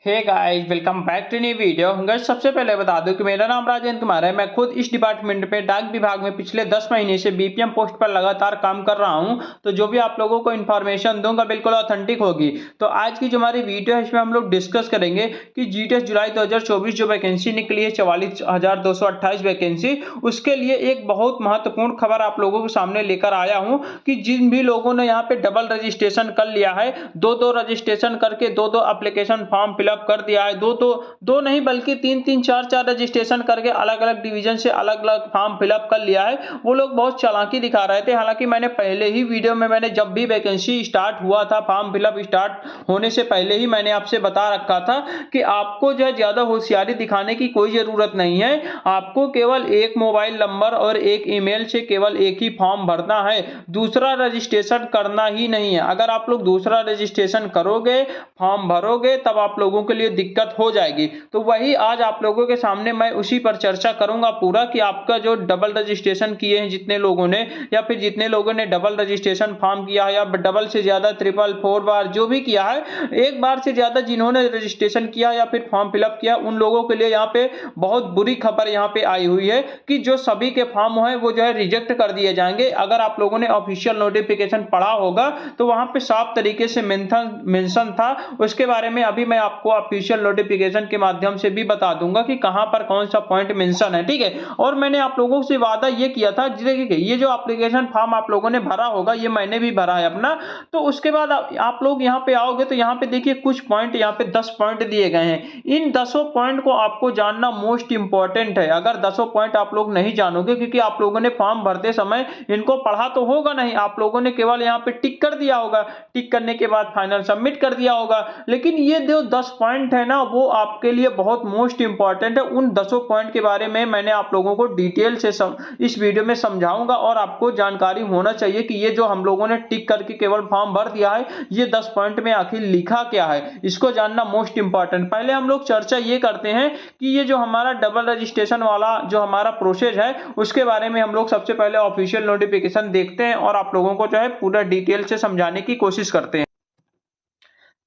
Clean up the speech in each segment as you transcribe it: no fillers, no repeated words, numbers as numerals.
Hey guys, welcome back to new video. Guys, सबसे पहले बता दूं कि मेरा नाम राजेंद्र कुमार है। मैं खुद इस डिपार्टमेंट में डाक विभाग में पिछले 10 महीने से बीपीएम पोस्ट पर लगातार काम कर रहा हूं। तो जो भी आप लोगों को इन्फॉर्मेशन दूंगा बिल्कुल ऑथेंटिक होगी। तो आज की जो हमारी वीडियो है इसमें हम लोग डिस्कस करेंगे कि जीटीएस जुलाई 2024 जो वैकेंसी निकली है 44,228 वैकेंसी, उसके लिए एक बहुत महत्वपूर्ण खबर आप लोगों के सामने लेकर आया हूँ कि जिन भी लोगों ने यहाँ पे डबल रजिस्ट्रेशन कर लिया है, दो रजिस्ट्रेशन करके दो एप्लीकेशन फॉर्म फिलअप कर दिया है, दो नहीं बल्कि तीन चार रजिस्ट्रेशन करके अलग अलग डिवीजन से अलग अलग फॉर्म फिलअप कर लिया है, वो लोग बहुत चालाकी दिखा रहे थे। हालांकि मैंने पहले ही वीडियो में जब भी वैकेंसी स्टार्ट हुआ था, फॉर्म फिलअप स्टार्ट होने से पहले ही मैंने आपसे बता रखा था कि आपको जो है ज्यादा होशियारी दिखाने की कोई जरूरत नहीं है। आपको केवल एक मोबाइल नंबर और एक ईमेल से केवल एक ही फॉर्म भरना है, दूसरा रजिस्ट्रेशन करना ही नहीं है। अगर आप लोग दूसरा रजिस्ट्रेशन करोगे, फॉर्म भरोगे, तब आप लोगों के लिए दिक्कत हो जाएगी। तो वही आज आप लोगों के सामने मैं उसी पर चर्चा करूंगा पूरा कि आपका जो डबल रजिस्ट्रेशन किए हैं जितने लोगों ने, या फिर जितने लोगों ने डबल रजिस्ट्रेशन फॉर्म किया है, या डबल से ज्यादा, ट्रिपल, 4 बार जो भी किया है, एक बार से ज्यादा जिन्होंने रजिस्ट्रेशन किया या फिर फॉर्म फिलअप किया, उन लोगों के लिए यहाँ पे बहुत बुरी खबर यहाँ पे आई हुई है कि जो सभी के फॉर्म है वो जो है रिजेक्ट कर दिए जाएंगे। अगर आप लोगों ने ऑफिशियल नोटिफिकेशन पढ़ा होगा तो वहां पे साफ तरीके से मेंशन था, उसके बारे में अभी मैं आपको ऑफिशियल नोटिफिकेशन के माध्यम से भी बता दूंगा कि कहां पर कौन सा पॉइंट मेंशन है, ठीक है। और मैंने आप लोगों से वादा ये किया था, देखिए ये जो एप्लीकेशन फॉर्म आप लोगों ने भरा होगा, ये मैंने भी भरा है अपना। तो उसके बाद आप लोग यहाँ पे आओगे तो यहाँ पे देखिए कुछ पॉइंट, यहाँ पे 10 पॉइंट दिए गए हैं। इन 10 पॉइंट को आपको जानना मोस्ट इंपॉर्टेंट है। अगर 10 पॉइंट आप लोग नहीं जानोगे, क्योंकि आप लोगों ने फॉर्म भरते समय इनको पढ़ा तो होगा नहीं, आप लोगों ने केवल यहाँ पे टिक कर दिया होगा, टिक करने के बाद फाइनल सबमिट कर दिया होगा। लेकिन ये जो 10 पॉइंट है ना, वो आपके लिए बहुत मोस्ट इंपॉर्टेंट है। उन 10 पॉइंट के बारे में मैंने आप लोगों को डिटेल से इस वीडियो में समझाऊंगा, और आपको जानकारी होना चाहिए कि ये जो हम लोगों ने टिक करके केवल फॉर्म भर दिया है, ये 10 पॉइंट में आखिर लिखा क्या है, इसको जानना मोस्ट इंपॉर्टेंट। पहले हम लोग चर्चा ये करते हैं कि ये जो हमारा डबल रजिस्ट्रेशन वाला जो हमारा प्रोसेस है, उसके बारे में हम लोग सबसे पहले ऑफिशियल नोटिफिकेशन देखते हैं और आप लोगों को जो है पूरा डिटेल से समझाने की कोशिश करते हैं।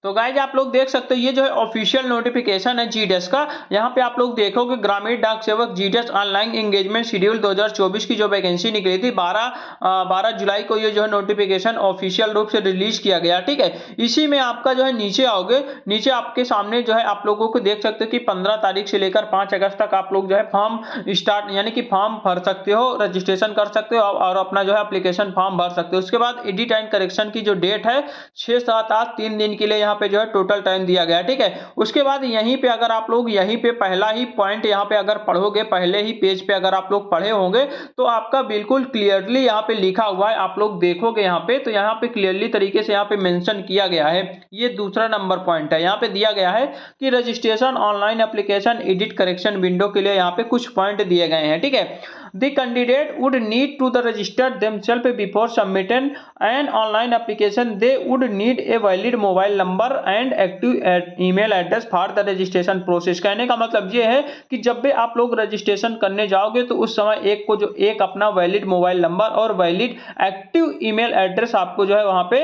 तो गाइज आप लोग देख सकते हो, ये जो है ऑफिशियल नोटिफिकेशन है जीडीएस का। यहाँ पे आप लोग देखोगे ग्रामीण डाक सेवक जीडीएस ऑनलाइन एंगेजमेंट शेड्यूल 2024 की जो वैकेंसी निकली थी 12 जुलाई को, ये जो है नोटिफिकेशन ऑफिशियल रूप से रिलीज किया गया, ठीक है। इसी में आपका जो है नीचे आओगे, नीचे आपके सामने जो है आप लोगों को देख सकते हो कि 15 तारीख से लेकर 5 अगस्त तक आप लोग जो है फॉर्म स्टार्ट यानी कि फॉर्म भर सकते हो, रजिस्ट्रेशन कर सकते हो और अपना जो है एप्लीकेशन फॉर्म भर सकते हो। उसके बाद एडिट एंड करेक्शन की जो डेट है 6, 7, 8 3 दिन के लिए यहाँ पे जो है टोटल टाइम दिया गया है, ठीक है। उसके बाद यहीं पे अगर आप लोग यहीं पे पहला ही पॉइंट यहाँ पे अगर पढ़ोगे, पहले ही पेज पे अगर आप लोग पढ़े होंगे, तो आपका बिल्कुल क्लियरली यहाँ पे लिखा हुआ है, आप लोग देखोगे यहाँ पे तो यहाँ पे क्लियरली तरीके से यहाँ पे मेंशन किया गया है। ये दूसरा नंबर पॉइंट है, यहाँ पे दिया गया है कि registration online application edit correction window के लिए यहाँ पे कुछ पॉइंट दिए गए हैं, ठीक है। The candidate would need to the register themselves before submitting an online application. They would need a valid mobile number and active email address for the registration process. कहने का मतलब ये है कि जब भी आप लोग रजिस्ट्रेशन करने जाओगे तो उस समय एक अपना वैलिड मोबाइल नंबर और वैलिड एक्टिव ईमेल एड्रेस आपको जो है वहां पे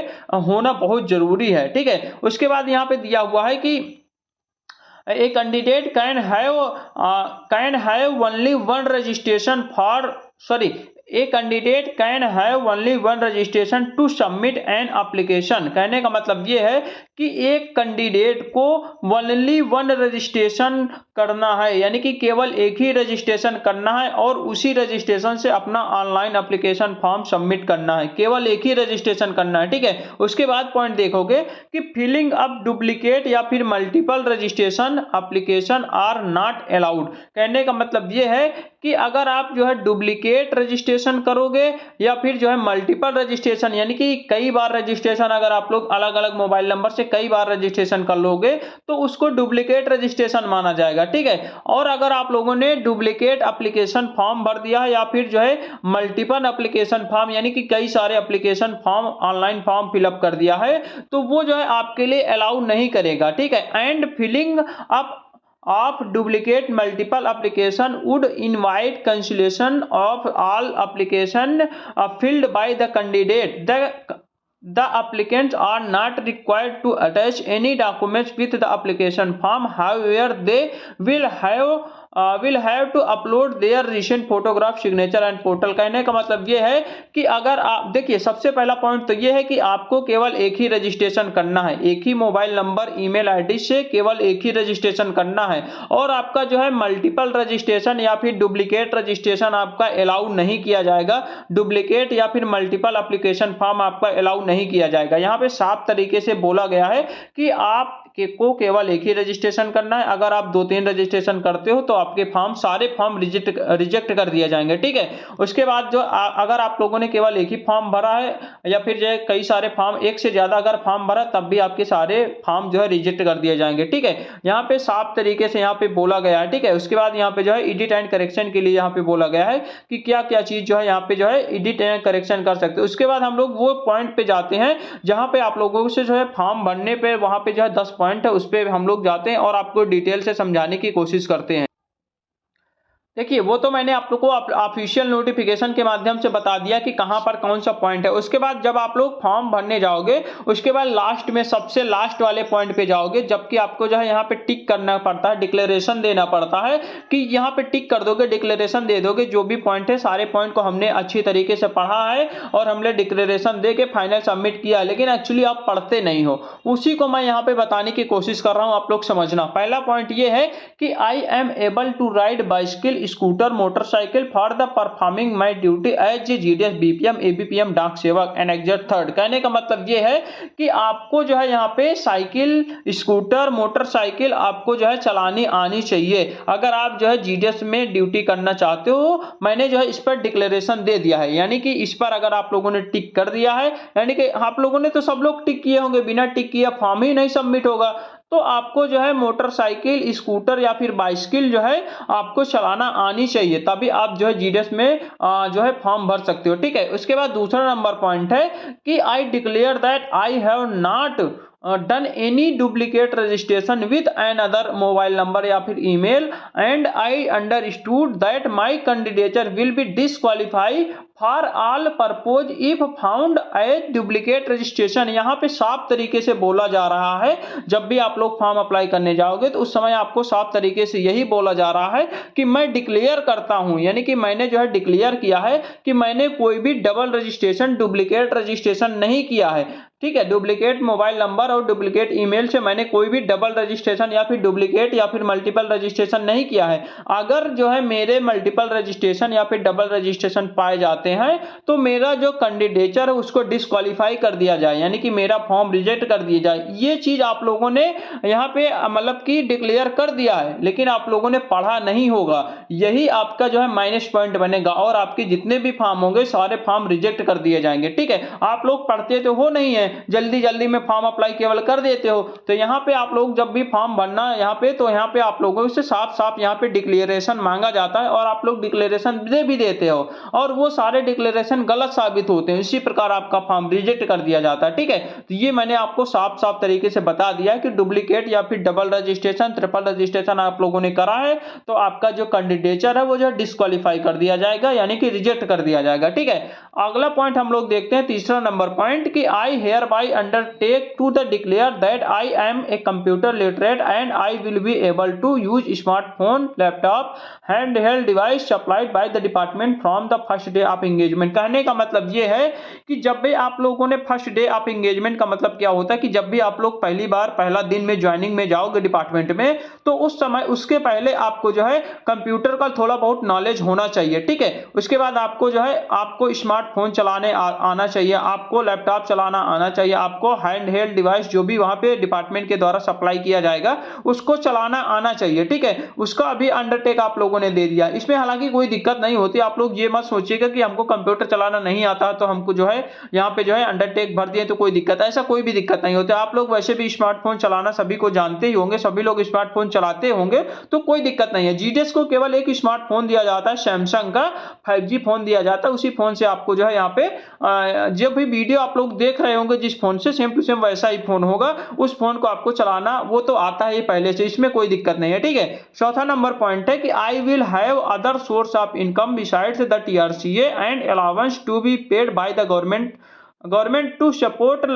होना बहुत जरूरी है, ठीक है। उसके बाद यहाँ पे दिया हुआ है कि a candidate can have only one registration for sorry a candidate can have only one registration to submit an application। कहने का मतलब ये है कि एक कैंडिडेट को ओनली वन रजिस्ट्रेशन करना है, यानी कि केवल एक ही रजिस्ट्रेशन करना है और उसी रजिस्ट्रेशन से अपना ऑनलाइन एप्लीकेशन फॉर्म सबमिट करना है, केवल एक ही रजिस्ट्रेशन करना है, ठीक है। उसके बाद पॉइंट देखोगे कि फिलिंग अप डुप्लीकेट या फिर multiple registration application are not allowed. कहने का मतलब ये है कि अगर आप जो है डुप्लीकेट रजिस्ट्रेशन करोगे या फिर जो है मल्टीपल रजिस्ट्रेशन, यानी कि कई बार रजिस्ट्रेशन, अगर आप लोग अलग अलग मोबाइल नंबर से कई बार रजिस्ट्रेशन कर लोगे तो उसको डुप्लीकेट रजिस्ट्रेशन माना जाएगा, ठीक है। और अगर आप लोगों ने डुप्लीकेट एप्लीकेशन फॉर्म भर दिया है या फिर जो है मल्टीपल एप्लीकेशन फॉर्म, यानी कि कई सारे application form online form fill up कर दिया है, तो वो जो है आपके लिए अलाउ नहीं करेगा, ठीक है। And filling up of duplicate multiple application would invite cancellation of all application filled by the candidate. The applicants are not required to attach any documents with the application form. However, they will have to upload their recent photograph, signature and portal. कहने का मतलब ये है कि अगर आप देखिए, सबसे पहला पॉइंट तो ये है कि आपको केवल एक ही रजिस्ट्रेशन करना है, एक ही मोबाइल नंबर ईमेल आईडी से केवल एक ही रजिस्ट्रेशन करना है, और आपका जो है मल्टीपल रजिस्ट्रेशन या फिर डुप्लीकेट रजिस्ट्रेशन आपका अलाउ नहीं किया जाएगा। डुप्लीकेट या फिर मल्टीपल एप्लीकेशन फॉर्म आपका अलाउ नहीं किया जाएगा। यहाँ पे साफ तरीके से बोला गया है कि आप को केवल एक ही रजिस्ट्रेशन करना है। अगर आप 2-3 रजिस्ट्रेशन करते हो तो आपके फॉर्म सारे फॉर्म रिजेक्ट कर दिए जाएंगे, ठीक है। उसके बाद जो अगर आप लोगों ने केवल एक ही फॉर्म भरा है या फिर जो है कई सारे फॉर्म, एक से ज्यादा अगर फॉर्म भरा, तब भी आपके सारे फॉर्म जो है रिजेक्ट कर दिए जाएंगे, ठीक है। यहाँ पे साफ तरीके से यहाँ पे बोला गया है, ठीक है। उसके बाद यहाँ पे जो है एडिट एंड करेक्शन के लिए यहाँ पे बोला गया है कि क्या क्या चीज जो है यहाँ पे जो है एडिट एंड करेक्शन कर सकते हो। उसके बाद हम लोग वो पॉइंट पे जाते हैं जहां पे आप लोगों से जो है फॉर्म भरने पे वहां पे जो है 10 पॉइंट है, उस पे हम लोग जाते हैं और आपको डिटेल से समझाने की कोशिश करते हैं। देखिए, वो तो मैंने आप लोग को ऑफिशियल नोटिफिकेशन के माध्यम से बता दिया कि कहां पर कौन सा पॉइंट है। उसके बाद जब आप लोग फॉर्म भरने जाओगे, उसके बाद लास्ट में सबसे लास्ट वाले पॉइंट पे जाओगे, जबकि आपको जो है यहाँ पे टिक करना पड़ता है, डिक्लेरेशन देना पड़ता है कि यहाँ पे टिक कर दोगे, डिक्लेरेशन दे दोगे। जो भी पॉइंट है, सारे पॉइंट को हमने अच्छी तरीके से पढ़ा है और हमने डिक्लेरेशन दे के फाइनल सबमिट किया, लेकिन एक्चुअली आप पढ़ते नहीं हो। उसी को मैं यहाँ पे बताने की कोशिश कर रहा हूँ, आप लोग समझना। पहला पॉइंट ये है कि I am able to ride bicycle, scooter, motorcycle for the performing my duty as a GDS, BPM, ABPM Dak Sevak and एग्जट third. कहने का मतलब ये है कि आपको जो है यहाँ पे साइकिल, स्कूटर, मोटरसाइकिल आपको जो है चलानी आनी चाहिए अगर आप जो है जीडीएस में ड्यूटी करना चाहते हो। मैंने जो है इस पर डिक्लेरेशन दे दिया है, यानी कि इस पर अगर आप लोगों ने टिक कर दिया है, यानी कि आप लोगों ने तो सब लोग टिक किए होंगे, बिना टिक किया फॉर्म ही नहीं सबमिट होगा। तो आपको जो है मोटरसाइकिल, स्कूटर या फिर बाइसिकल जो है आपको चलाना आनी चाहिए, तभी आप जो है जीडीएस में जो है फॉर्म भर सकते हो, ठीक है। उसके बाद दूसरा नंबर पॉइंट है कि I declare that I have not done any duplicate registration with an other mobile number या फिर email, and I understood that my candidature will be disqualify for all purpose if found as duplicate registration. यहाँ पे साफ तरीके से बोला जा रहा है, जब भी आप लोग फॉर्म अप्लाई करने जाओगे तो उस समय आपको साफ तरीके से यही बोला जा रहा है कि मैं डिक्लेयर करता हूं, यानी कि मैंने जो है डिक्लेयर किया है कि मैंने कोई भी डबल रजिस्ट्रेशन, डुप्लीकेट रजिस्ट्रेशन नहीं किया है, ठीक है। डुप्लीकेट मोबाइल नंबर और डुप्लीकेट ईमेल से मैंने कोई भी डबल रजिस्ट्रेशन या फिर डुप्लीकेट या फिर मल्टीपल रजिस्ट्रेशन नहीं किया है। अगर जो है मेरे मल्टीपल रजिस्ट्रेशन या फिर डबल रजिस्ट्रेशन पाए जाते हैं तो मेरा जो कैंडिडेचर है उसको डिस्क्वालीफाई कर दिया जाए, यानी कि मेरा फॉर्म रिजेक्ट कर दिया जाए। ये चीज आप लोगों ने यहाँ पे मतलब कि डिक्लेयर कर दिया है, लेकिन आप लोगों ने पढ़ा नहीं होगा। यही आपका जो है माइनस पॉइंट बनेगा और आपके जितने भी फॉर्म होंगे सारे फॉर्म रिजेक्ट कर दिए जाएंगे, ठीक है। आप लोग पढ़ते तो हो नहीं है, जल्दी जल्दी में फॉर्म अप्लाई केवल कर देते हो। तो यहाँ पे आप लोग जब भी फॉर्म भरना है यहाँ पे, तो यहाँ पे आप लोगों से साफ साफ यहाँ पे डिक्लेरेशन मांगा जाता है और आप लोग डिक्लेरेशन दे भी देते हो और वो सारे डिक्लेरेशन गलत साबित होते हैं, इसी प्रकार आपका फॉर्म रिजेक्ट कर दिया जाता है, ठीक है। तो ये मैंने आपको साफ साफ तरीके से बता दिया कि डुप्लीकेट या फिर डबल रजिस्ट्रेशन, ट्रिपल रजिस्ट्रेशन आप लोगों ने करा है तो आपका जो कैंडिडेचर है वो जो डिस्क्वालीफाई कर दिया जाएगा, यानी कि रिजेक्ट कर दिया जाएगा, ठीक है। अगला पॉइंट हम लोग देखते हैं, तीसरा नंबर पॉइंट कि I hereby undertake to the declare that I am a computer literate and I will be able to use smartphone, laptop, handheld device supplied by the department from the first day of engagement। कहने का मतलब ये है कि जब भी आप लोगों ने फर्स्ट डे ऑफ एंगेजमेंट का मतलब क्या होता है कि जब भी आप लोग पहली बार पहला दिन में ज्वाइनिंग में जाओगे डिपार्टमेंट में, तो उस समय उसके पहले आपको जो है कंप्यूटर का थोड़ा बहुत नॉलेज होना चाहिए, ठीक है। उसके बाद आपको जो है आपको स्मार्टफोन चलाने आना चाहिए, आपको लैपटॉप चलाना आना चाहिए, आपको हैंड हेल्ड डिवाइस जो भी वहां पे डिपार्टमेंट के द्वारा सप्लाई किया जाएगा उसको चलाना आना चाहिए, ठीक है। उसका अभी अंडरटेक आप लोगों ने दे दिया, इसमें हालांकि कोई दिक्कत नहीं होती। आप लोग ये मत सोचिएगा कि हमको कंप्यूटर चलाना नहीं आता तो हमको जो है यहाँ पे जो है अंडरटेक भर दिए तो कोई दिक्कत है, ऐसा कोई भी दिक्कत नहीं होती। आप लोग वैसे भी स्मार्टफोन चलाना सभी को जानते ही होंगे, सभी लोग स्मार्टफोन चलाते होंगे, तो कोई दिक्कत नहीं है। जीडीएस को केवल एक स्मार्टफोन दिया जाता है, सैमसंग का 5G फोन दिया जाता है, उसी फोन से आपको जो है यहाँ पे जब भी वीडियो आप लोग देख रहे होंगे जिस फोन से सेम टू सेम वैसा ही फोन होगा, उस फोन को आपको चलाना वो तो आता है पहले से, इसमें कोई दिक्कत नहीं है, ठीक है। चौथा नंबर पॉइंट है कि I will have other source of income besides the TRCA and allowance to be paid by the government government to support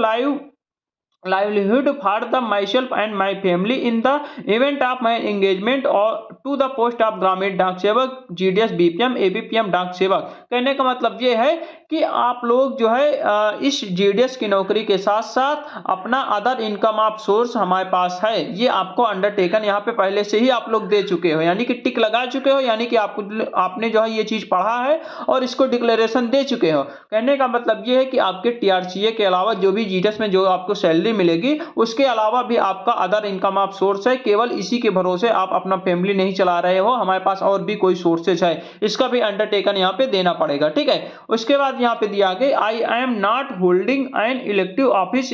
livelihood for the myself and my family in the event of my engagement or to the post of ग्रामीण डाक सेवक GDS BPM ABPM Dak sevak. कहने का मतलब ये है कि आप लोग जो है इस GDS की नौकरी के साथ साथ अपना अदर इनकम ऑफ सोर्स हमारे पास है, ये आपको अंडरटेकन यहाँ पे पहले से ही आप लोग दे चुके हो, यानी कि टिक लगा चुके हो, यानी कि आपने जो है ये चीज पढ़ा है और इसको डिक्लेरेशन दे चुके हो। कहने का मतलब ये है कि आपके TRCA के अलावा जो भी GDS में जो आपको सैलरी मिलेगी उसके अलावा भी आपका अदर इनकम ऑफ सोर्स है, केवल इसी के भरोसे आप अपना फैमिली नहीं चला रहे हो, हमारे पास और भी कोई सोर्सेज है, इसका भी अंडरटेकन यहाँ पे देना पड़ेगा। ठीक है, उसके बाद यहाँ पे दिया गया I am not holding N elective office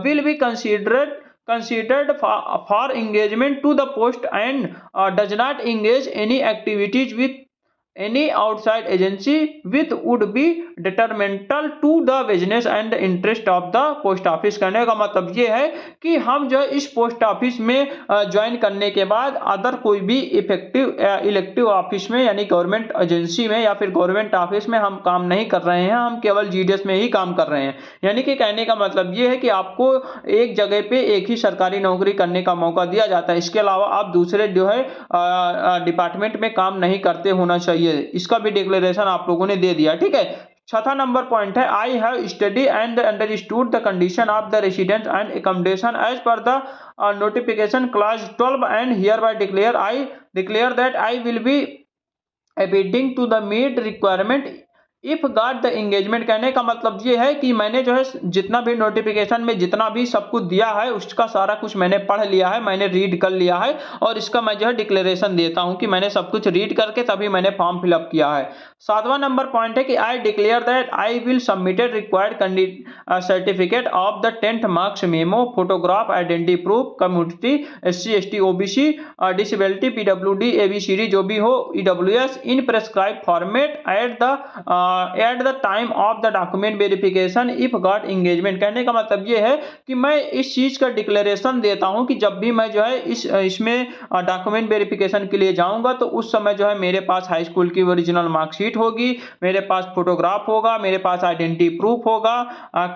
will be considered for engagement to the post and does not engage any activities with any outside agency with would be detrimental to the business and interest of the post office। कहने का मतलब ये है कि हम जो है इस पोस्ट ऑफिस में ज्वाइन करने के बाद अदर कोई भी इलेक्टिव ऑफिस में यानी गवर्नमेंट एजेंसी में या फिर गवर्नमेंट ऑफिस में हम काम नहीं कर रहे हैं, हम केवल GDS में ही काम कर रहे हैं। यानी कि कहने का मतलब ये है कि आपको एक जगह पे एक ही सरकारी नौकरी करने का मौका दिया जाता है, इसके अलावा आप दूसरे जो है डिपार्टमेंट में काम नहीं करते होना चाहिए, इसका भी डिक्लेरेशन आप लोगों ने दे दिया। ठीक है, चौथा नंबर पॉइंट है I have study and understood the condition of the residence and accommodation as per the notification clause 12 and hereby declare that I will be abiding to the meet requirement if got the engagement. कहने का मतलब ये है कि मैंने जो है जितना भी नोटिफिकेशन में जितना भी सब कुछ दिया है उसका सारा कुछ मैंने पढ़ लिया है, मैंने रीड कर लिया है और इसका मैं जो है डिक्लेरेशन देता हूं कि मैंने सब कुछ रीड करके तभी मैंने फॉर्म फिलअप किया है। सातवां नंबर पॉइंट है कि I declare that I will submitted required certificate of the 10th marks memo, photograph, identity proof, community, SC ST OBC, disability, PWD ABCD जो भी हो, EWS in prescribe format at the time of the document verification if got engagement. कहने का मतलब ये है कि मैं इस चीज का डिक्लेरेशन देता हूं कि जब भी मैं जो है इसमें डॉक्यूमेंट वेरिफिकेशन के लिए जाऊंगा तो उस समय जो है मेरे पास हाई स्कूल की ओरिजिनल मार्कशीट होगी, मेरे पास फोटोग्राफ होगा, मेरे पास आइडेंटिटी प्रूफ होगा,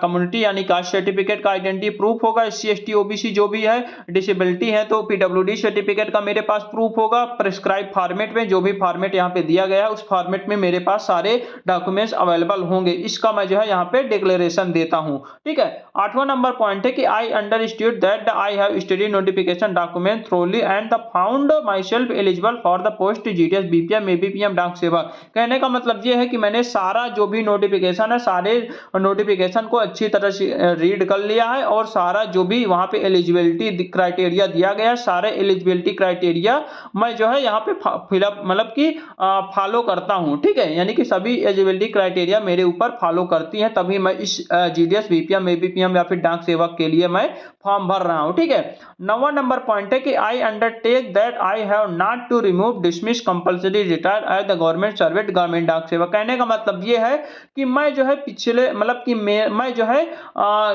कम्युनिटी यानी कास्ट सर्टिफिकेट का आइडेंटिटी प्रूफ होगा, SC ST OBC जो भी है, डिसेबिलिटी है तो PWD सर्टिफिकेट का मेरे पास प्रूफ होगा, प्रिस्क्राइब फॉर्मेट में जो भी फॉर्मेट यहाँ पे दिया गया है उस फॉर्मेट में मेरे पास सारे डॉक्यूमेंट्स अवेलेबल होंगे, इसका मैं जो है यहाँ पे डिक्लेरेशन देता हूं। ठीक है, आठवां नंबर पॉइंट है कि आई understood that I have study notification document thoroughly and the found my self eligible for the post GDS BPM ABPM Dak sevak. कहने का मतलब ये है कि मैंने सारा जो भी नोटिफिकेशन है सारे नोटिफिकेशन को अच्छी तरह से रीड कर लिया है और सारा जो भी वहां पे एलिजिबिलिटी क्राइटेरिया दिया गया सारे एलिजिबिलिटी क्राइटेरिया मैं जो है यहाँ पे फिलअप मतलब कि फॉलो करता हूँ। ठीक है, यानी कि सभी एलिजिबिलिटी क्राइटेरिया मेरे ऊपर फॉलो करती हैं तभी मैं इस GDS BPM ABPM या फिर डाक सेवक के लिए मैं फॉर्म भर रहा हूं। ठीक है, 9वां नंबर पॉइंट है कि I undertake that I have not to remove dismiss compulsory retire as the government servant government dak sevak. कहने का मतलब ये है कि मैं जो है पिछले मतलब कि मैं जो है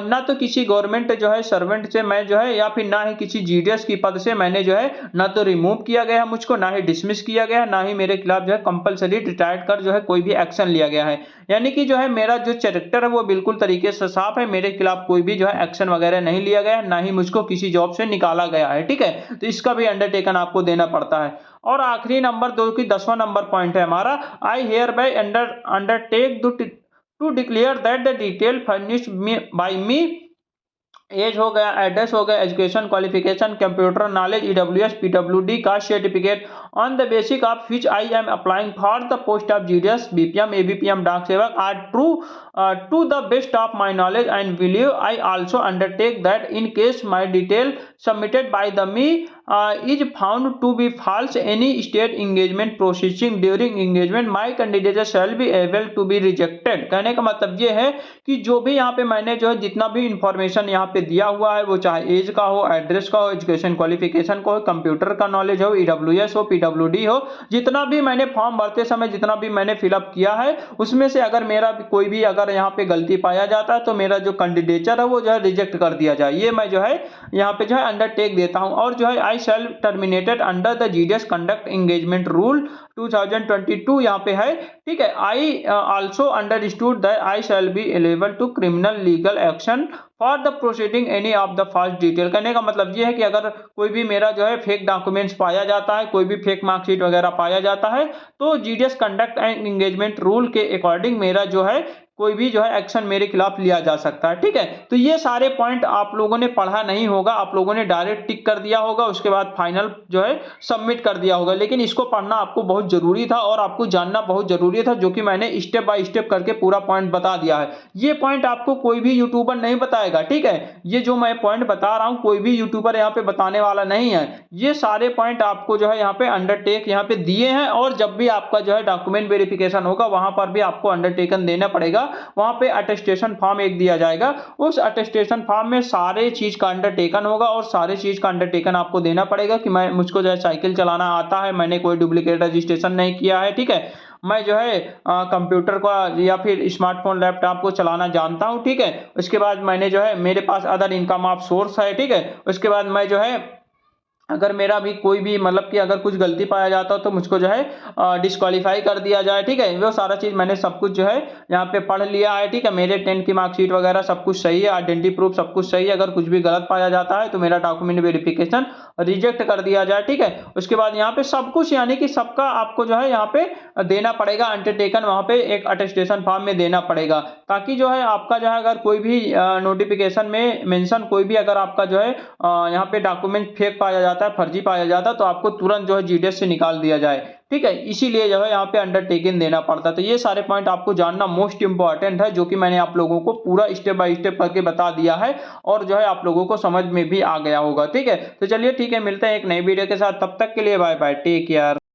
ना तो किसी गवर्नमेंट जो है सर्वेंट से मैं जो है या फिर ना ही किसी GDS की पद से मैंने जो है ना तो रिमूव किया गया मुझको, ना ही डिसमिस किया गया, ना ही मेरे खिलाफ जो है कंपल्सरी रिटायर्ड कर जो है कोई भी एक्शन लिया गया है। यानी कि जो है मेरा जो कैरेक्टर है वो बिल्कुल तरीके से साफ है, मेरे खिलाफ कोई भी जो है एक्शन वगैरह नहीं लिया गया, ना ही मुझको किसी जॉब से निकाला गया है। ठीक है, तो इसका भी अंडरटेकन आपको देना पड़ता है। और आखिरी नंबर 2 की 10वां नंबर पॉइंट है हमारा I hereby undertake to declare that the detail furnished by me, as हो गया, एड्रेस हो गया, education qualification, computer knowledge, EWS PWD caste certificate on the basic of which I am applying for the post of GDS BPM ABPM Dak Sevak are true to the best of my knowledge and belief. I also undertake that in case my detail submitted by the me is found to be false, any state engagement processing during engagement my candidature shall be able to be rejected। कहने का मतलब ये है कि जो भी यहाँ पे मैंने जो है जितना भी इंफॉर्मेशन यहाँ पे दिया हुआ है वो चाहे एज का हो, एड्रेस का हो, एजुकेशन क्वालिफिकेशन का हो, कंप्यूटर का नॉलेज हो, EWS हो, PWD हो, जितना भी मैंने फॉर्म भरते समय जितना भी मैंने फिलअप किया है उसमें से अगर मेरा कोई भी अगर यहाँ पे गलती पाया जाता है तो मेरा जो कैंडिडेचर है वो जो है रिजेक्ट कर दिया जाए, ये मैं जो है यहाँ पे जो है अंडरटेक देता हूँ। और जो है I self terminated under the GDS conduct engagement rule 2022 यहाँ पे है, ठीक है। I also understood that I shall be eligible to criminal legal action for the proceeding any of the first detail. कहने का मतलब ये है कि अगर कोई भी मेरा जो है फेक डॉक्यूमेंट्स पाया जाता है, कोई भी फेक मार्कशीट वगैरह पाया जाता है, तो GDS conduct and engagement rule के अकॉर्डिंग मेरा जो है कोई भी जो है एक्शन मेरे खिलाफ लिया जा सकता है, ठीक है। तो ये सारे पॉइंट आप लोगों ने पढ़ा नहीं होगा, आप लोगों ने डायरेक्ट टिक कर दिया होगा, उसके बाद फाइनल जो है सबमिट कर दिया होगा। लेकिन इसको पढ़ना आपको बहुत जरूरी था और आपको जानना बहुत जरूरी था, जो कि मैंने स्टेप बाय स्टेप करके पूरा पॉइंट बता दिया है। ये पॉइंट आपको कोई भी यूट्यूबर नहीं बताएगा, ठीक है। ये जो मैं पॉइंट बता रहा हूं कोई भी यूट्यूबर यहाँ पे बताने वाला नहीं है। ये सारे पॉइंट आपको जो है यहाँ पे अंडरटेक यहाँ पे दिए हैं, और जब भी आपका जो है डॉक्यूमेंट वेरिफिकेशन होगा वहां पर भी आपको अंडरटेकन देना पड़ेगा। वहां पे अटेस्टेशन फॉर्म एक दिया जाएगा, उस अटेस्टेशन फॉर्म में सारे चीज का अंडरटेकन होगा, और सारे चीज का अंडरटेकन आपको देना पड़ेगा कि मैं मुझको जो है साइकिल चलाना आता है, मैंने कोई डुप्लीकेट रजिस्ट्रेशन नहीं किया है, ठीक है। मैं जो है कंप्यूटर का या फिर स्मार्टफोन लैपटॉप को चलाना जानता हूं, ठीक है। उसके बाद मैंने जो है मेरे पास अदर इनकम ऑफ सोर्स है, ठीक है। उसके बाद मैं जो है अगर मेरा भी कोई भी मतलब कि अगर कुछ गलती पाया जाता हो तो मुझको जो है डिस्क्वालीफाई कर दिया जाए, ठीक है। वो सारा चीज मैंने सब कुछ जो है यहाँ पे पढ़ लिया है, ठीक है। मेरे 10 की मार्कशीट वगैरह सब कुछ सही है, आइडेंटिटी प्रूफ सब कुछ सही है। अगर कुछ भी गलत पाया जाता है तो मेरा डॉक्यूमेंट वेरिफिकेशन रिजेक्ट कर दिया जाए, ठीक है। उसके बाद यहाँ पे सब कुछ यानी कि सबका आपको जो है यहाँ पे देना पड़ेगा अंडरटेकन, वहां पे एक अटेस्टेशन फॉर्म में देना पड़ेगा, ताकि जो है आपका जो है अगर कोई भी नोटिफिकेशन में मेंशन कोई भी अगर आपका जो है यहाँ पे डॉक्यूमेंट फेक पाया जाता है, फर्जी पाया जाता है, तो आपको तुरंत जो है जीडीएस से निकाल दिया जाए, ठीक है। इसीलिए जो है यहाँ पे अंडरटेकिंग देना पड़ता है। तो ये सारे पॉइंट आपको जानना मोस्ट इंपॉर्टेंट है, जो कि मैंने आप लोगों को पूरा स्टेप बाय स्टेप करके बता दिया है, और जो है आप लोगों को समझ में भी आ गया होगा, ठीक है। तो चलिए ठीक है, मिलते हैं एक नई वीडियो के साथ, तब तक के लिए बाय बाय, टेक केयर।